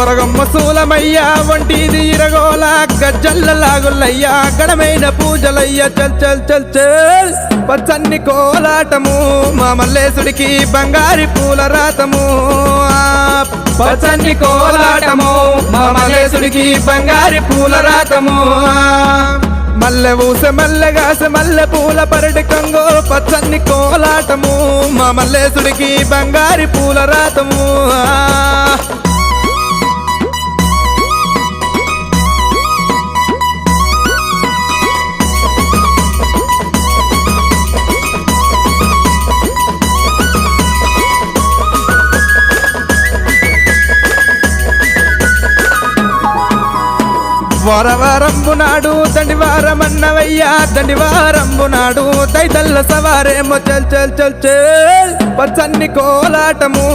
బొరగమ్మ సూలమయ్యా వంటిది ఇరగోల గజ్జల్ల లాగులయ్యా గడమైన పూజలయ్యా చల్ చల్ చల్ చల్ పచ్చన్ని కోలాటము మా మల్లేశుడికి బంగారి పూల రాతము పచ్చన్ని కోలాటము మా మల్లేశుడికి బంగారి పూల రాతము మల్లె ఊసె మల్లెగాసె మల్లె పూల పరటి కంగో పచ్చన్ని కోలాటము మా మల్లేశుడికి బంగారి పూల రాతము వారవారంబు నాడు దండివారమన్నవయ్యా దండివారంబు నాడు దైతల్ల సవారేమో చల్ చల్ చల్ చల్ పచ్చన్ని కోలాటము